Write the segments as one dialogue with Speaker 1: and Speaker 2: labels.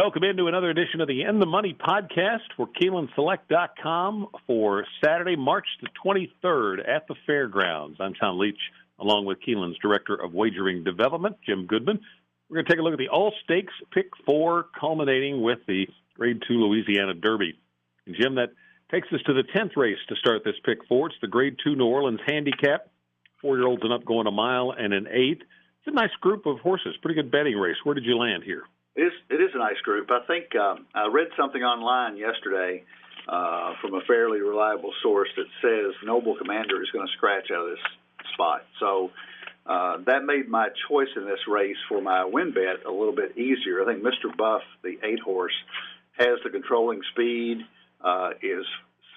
Speaker 1: Welcome into another edition of the In the Money podcast for KeenelandSelect.com for Saturday, March the 23rd at the Fairgrounds. I'm Tom Leach, along with Keeneland's Director of Wagering Development, Jim Goodman. We're going to take a look at the all-stakes Pick 4, culminating with the Grade 2 Louisiana Derby. And Jim, that takes us to the 10th race to start this Pick 4. It's the Grade 2 New Orleans Handicap. 4-year-olds and up going a mile and an eighth. It's a nice group of horses. Pretty good betting race. Where did you land here?
Speaker 2: It is a nice group. I think I read something online yesterday from a fairly reliable source that says Noble Commander is going to scratch out of this spot. So that made my choice in this race for my win bet a little bit easier. I think Mr. Buff, the 8-horse, has the controlling speed, is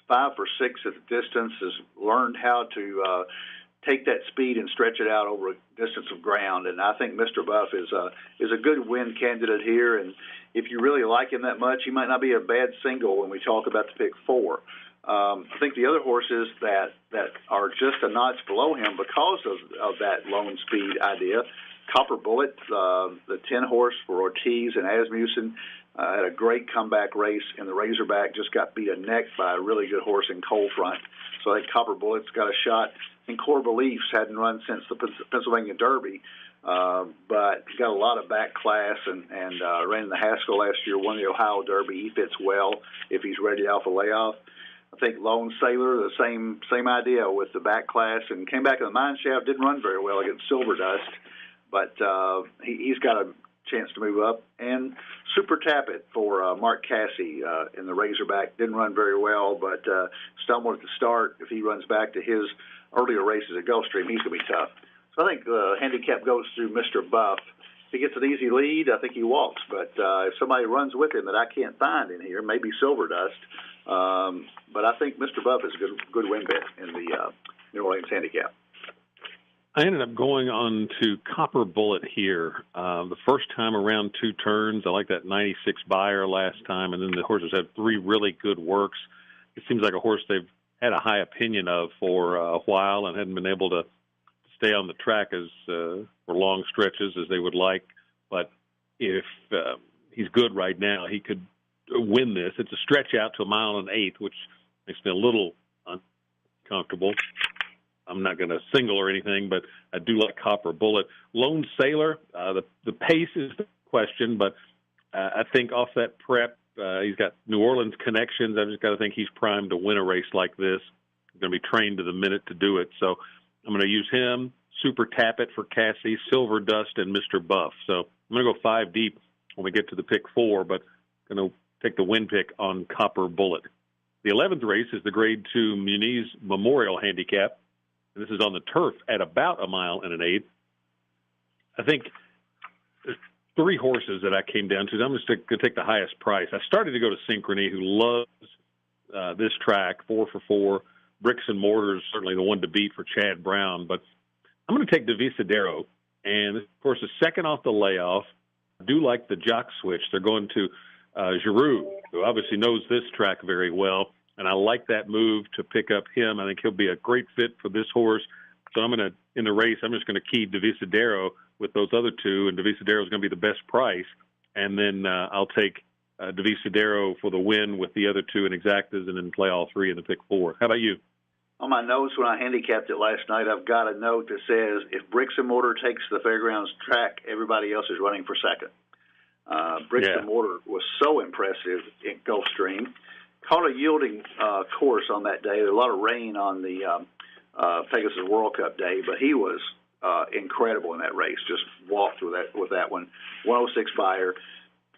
Speaker 2: 5 for 6 at the distance, has learned how to take that speed and stretch it out over a distance of ground. And I think Mr. Buff is a good win candidate here. And if you really like him that much, he might not be a bad single when we talk about the Pick 4. I think the other horses that are just a notch below him because of that lone speed idea, Copper Bullet, the 10-horse for Ortiz and Asmussen, had a great comeback race in the Razorback, just got beat a neck by a really good horse in Cold Front. So I think Copper Bullet's got a shot. And Core Beliefs hadn't run since the Pennsylvania Derby, but got a lot of back class and ran in the Haskell last year, won the Ohio Derby. He fits well if he's ready off a layoff. I think Lone Sailor, the same idea with the back class, and came back in the mine shaft, didn't run very well against Silver Dust, but he's got a chance to move up. And Super Tap It for Mark Cassie in the Razorback, didn't run very well, but stumbled at the start. If he runs back to his earlier races at Gulfstream, he's going to be tough. So I think the handicap goes through Mr. Buff. If he gets an easy lead, I think he walks. But if somebody runs with him that I can't find in here, maybe Silver Dust. But I think Mr. Buff is a good win bet in the New Orleans handicap.
Speaker 1: I ended up going on to Copper Bullet here. The first time around 2 turns, I like that 96 buyer last time, and then the horses had 3 really good works. It seems like a horse they've had a high opinion of for a while and hadn't been able to stay on the track as for long stretches as they would like. But if he's good right now, he could win this. It's a stretch out to a mile and 1/8, which makes me a little uncomfortable. I'm not going to single or anything, but I do like Copper Bullet. Lone Sailor, the pace is the question, but I think off that prep, he's got New Orleans connections. I've just got to think he's primed to win a race like this. He's going to be trained to the minute to do it. So I'm going to use him, Super Tap It for Cassie, Silver Dust, and Mr. Buff. So I'm going to go 5 deep when we get to the Pick 4, but I'm going to take the win pick on Copper Bullet. The 11th race is the Grade 2 Muniz Memorial Handicap. This is on the turf at about a mile and an eighth. I think there's 3 horses that I came down to. I'm just going to take the highest price. I started to go to Synchrony, who loves this track, 4 for 4. Bricksmortar is certainly the one to beat for Chad Brown. But I'm going to take Divisadero. And, of course, the second off the layoff, I do like the jock switch. They're going to Giroux, who obviously knows this track very well. And I like that move to pick up him. I think he'll be a great fit for this horse. So I'm going to, in the race, I'm just going to key Divisadero with those other 2, and Divisadero is going to be the best price. And then I'll take Divisadero for the win with the other 2 in exactas and then play all 3 in the Pick 4. How about you?
Speaker 2: On my notes when I handicapped it last night, I've got a note that says, if Bricksmortar takes the Fairgrounds track, everybody else is running for second. Bricksmortar was so impressive in Gulfstream. Caught a yielding course on that day. There was a lot of rain on the Pegasus World Cup day, but he was incredible in that race. Just walked with that one. 106 buyer.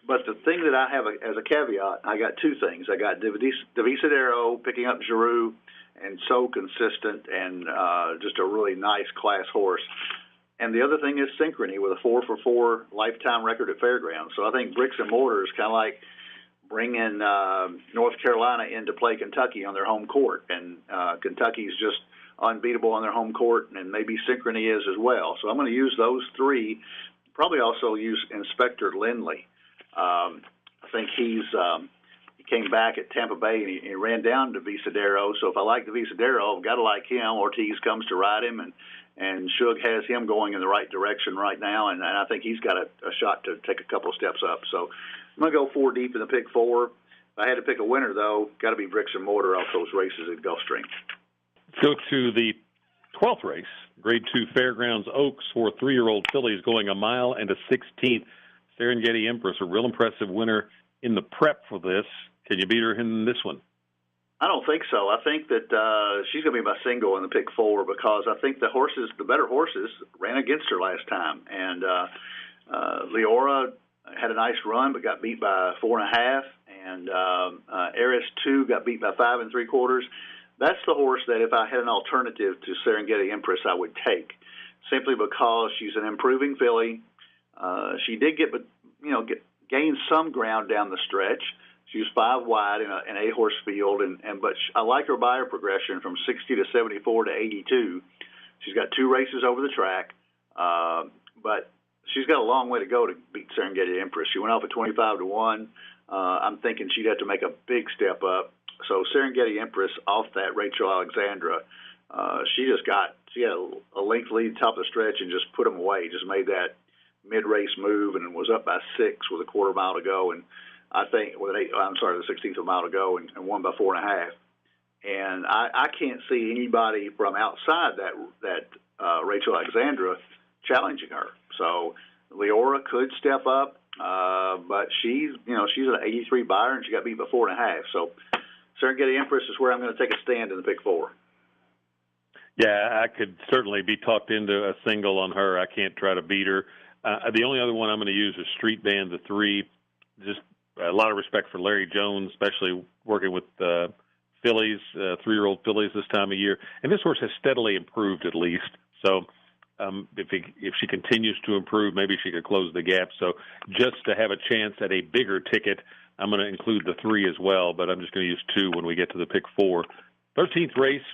Speaker 2: But the thing that I have as a caveat, I got 2 things. I got Divisadero picking up Giroux, and so consistent and just a really nice class horse. And the other thing is Synchrony with a 4 for 4 lifetime record at Fairgrounds. So I think Bricksmortar is kind of like bringing North Carolina in to play Kentucky on their home court. And Kentucky's just unbeatable on their home court, and maybe Synchrony is as well. So I'm going to use those 3. Probably also use Inspector Lindley. I think he came back at Tampa Bay and he ran down to Divisadero. So if I like Divisadero, I've got to like him. Ortiz comes to ride him, and Shug has him going in the right direction right now, and I think he's got a shot to take a couple of steps up. So I'm going to go 4 deep in the pick 4. If I had to pick a winner, though, got to be Bricksmortar off those races at Gulfstream.
Speaker 1: Go to the 12th race, Grade 2 Fairgrounds Oaks for 3-year-old fillies going a mile and a 16th. Serengeti Empress, a real impressive winner in the prep for this. Can you beat her in this one?
Speaker 2: I don't think so. I think that she's going to be my single in the pick 4 because I think the better horses, ran against her last time. And Leora had a nice run but got beat by 4.5. And Eris 2 got beat by 5 3/4. That's the horse that if I had an alternative to Serengeti Empress, I would take, simply because she's an improving filly. She did gain some ground down the stretch. She was 5 wide in an 8-horse field, but I like her buyer progression from 60 to 74 to 82. She's got 2 races over the track, but she's got a long way to go to beat Serengeti Empress. She went off at 25 to 1. I'm thinking she'd have to make a big step up. So Serengeti Empress off that Rachel Alexandra, she had a length lead top of the stretch and just put them away. Just made that mid-race move and was up by 6 with a quarter mile to go, and I think the 16th of a mile to go, and won by 4.5. And I can't see anybody from outside that Rachel Alexandra challenging her. So Leora could step up, but she's an 83 buyer and she got beat by 4.5. So Serengeti Empress is where I'm going to take a stand in the pick 4.
Speaker 1: Yeah, I could certainly be talked into a single on her. I can't try to beat her. The only other one I'm going to use is Street Band, the 3. Just a lot of respect for Larry Jones, especially working with fillies, 3-year-old fillies this time of year. And this horse has steadily improved, at least. So if she continues to improve, maybe she could close the gap. So just to have a chance at a bigger ticket, I'm going to include the 3 as well, but I'm just going to use 2 when we get to the pick 4. 13th race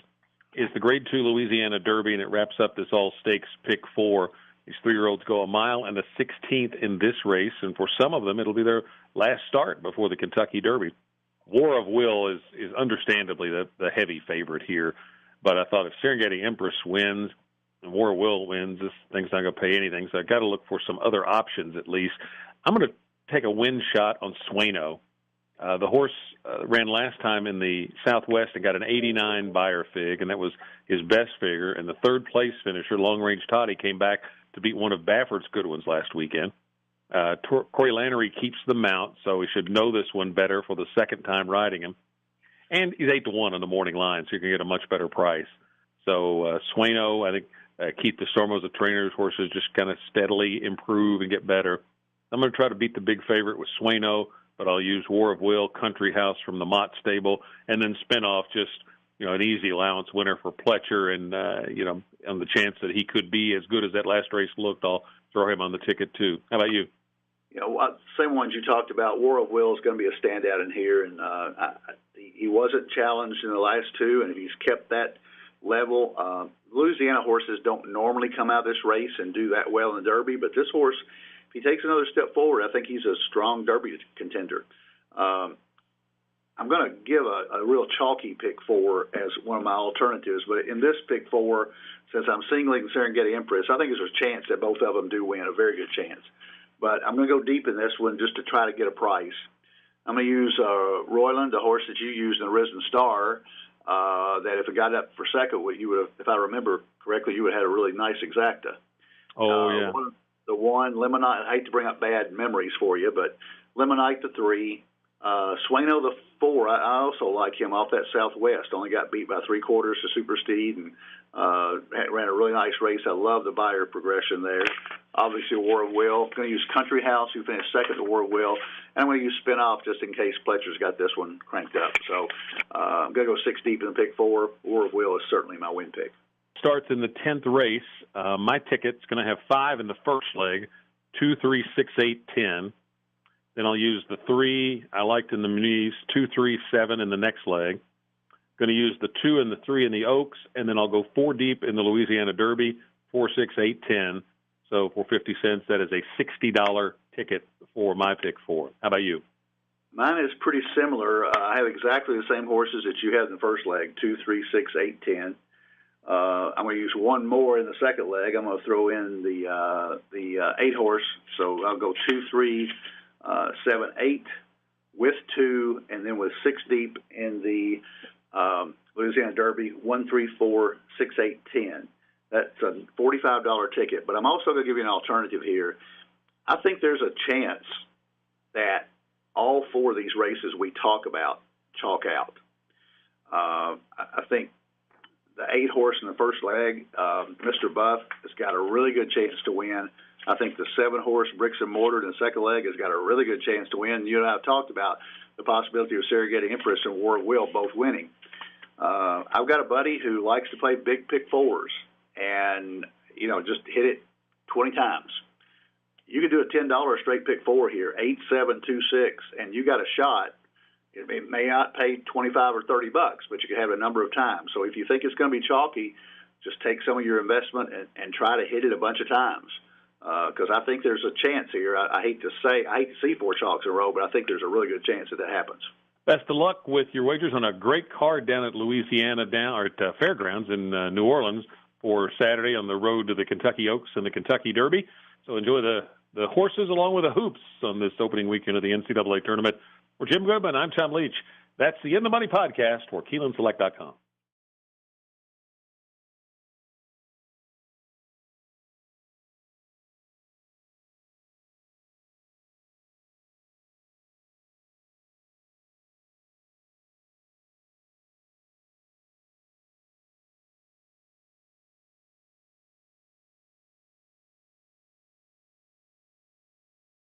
Speaker 1: is the Grade 2 Louisiana Derby, and it wraps up this all-stakes pick 4. These 3-year-olds go a mile and a 16th in this race, and for some of them, it'll be their last start before the Kentucky Derby. War of Will is understandably the heavy favorite here, but I thought if Serengeti Empress wins and War of Will wins, this thing's not going to pay anything, so I've got to look for some other options at least. I'm going to take a win shot on Sueno. The horse ran last time in the Southwest and got an 89 buyer fig, and that was his best figure. And the third-place finisher, Long Range Toddy, came back to beat one of Baffert's good ones last weekend. Corey Lannery keeps the mount, so he should know this one better for the second time riding him. And he's 8 to 1 on the morning line, so you can get a much better price. So Sueno, I think Keith DeStormo's a trainer's horses just kind of steadily improve and get better. I'm going to try to beat the big favorite with Sueno, but I'll use War of Will, Country House from the Mott stable, and then spin off just an easy allowance winner for Pletcher, and on the chance that he could be as good as that last race looked, I'll throw him on the ticket too. How about you?
Speaker 2: Same ones you talked about. War of Will is going to be a standout in here, and he wasn't challenged in the last 2, and if he's kept that level, Louisiana horses don't normally come out of this race and do that well in the Derby, but this horse, if he takes another step forward, I think he's a strong Derby contender. I'm going to give a real chalky pick 4 as one of my alternatives, but in this pick 4, since I'm singling Serengeti Empress, I think there's a chance that both of them do win, a very good chance. But I'm going to go deep in this one just to try to get a price. I'm going to use Royland, the horse that you used in the Risen Star, that if it got up for second, you would have, if I remember correctly, you would have had a really nice exacta.
Speaker 1: Yeah.
Speaker 2: The 1, Lemonite, I hate to bring up bad memories for you, but Lemonite, the 3, Sueno, the 4, I also like him off that Southwest. Only got beat by 3/4 to Super Steed and ran a really nice race. I love the buyer progression there. Obviously, War of Will. I'm going to use Country House, who finished second to War of Will. And I'm going to use Spinoff just in case Pletcher's got this one cranked up. So I'm going to go 6 deep in the pick 4. War of Will is certainly my win pick.
Speaker 1: Starts in the 10th race. My ticket's going to have 5 in the first leg, 2, 3, 6, 8, 10. Then I'll use the 3 I liked in the Muniz, 2, 3, 7 in the next leg. Going to use the 2 and the 3 in the Oaks, and then I'll go 4 deep in the Louisiana Derby, 4, 6, 8, 10. So for 50 cents, that is a $60 ticket for my pick 4. How about you?
Speaker 2: Mine is pretty similar. I have exactly the same horses that you had in the first leg, 2, 3, 6, 8, 10. I'm going to use one more in the second leg. I'm going to throw in the 8 horse. So I'll go 2, 3, 7-8 with 2, and then with 6 deep in the Louisiana Derby, 1-3-4, 6-8, 10. That's a $45 ticket. But I'm also going to give you an alternative here. I think there's a chance that all 4 of these races we talk about chalk out. I think the 8 horse in the first leg, Mr. Buff, has got a really good chance to win. I think the 7 horse, Bricksmortar, in the second leg has got a really good chance to win. You and I have talked about the possibility of Serengeti Empress and War of Will both winning. I've got a buddy who likes to play big pick 4s and, just hit it 20 times. You could do a $10 straight pick 4 here, 8, 7, 2, 6, and you got a shot. It may not pay $25 or $30, but you can have it a number of times. So if you think it's going to be chalky, just take some of your investment and try to hit it a bunch of times. Because I think there's a chance here. I hate to see 4 chalks in a row, but I think there's a really good chance that happens.
Speaker 1: Best of luck with your wagers on a great card down at Louisiana, down at Fairgrounds in New Orleans for Saturday on the road to the Kentucky Oaks and the Kentucky Derby. So enjoy the horses along with the hoops on this opening weekend of the NCAA tournament. For Jim Goodman, I'm Tom Leach. That's the In the Money podcast for KeenelandSelect.com.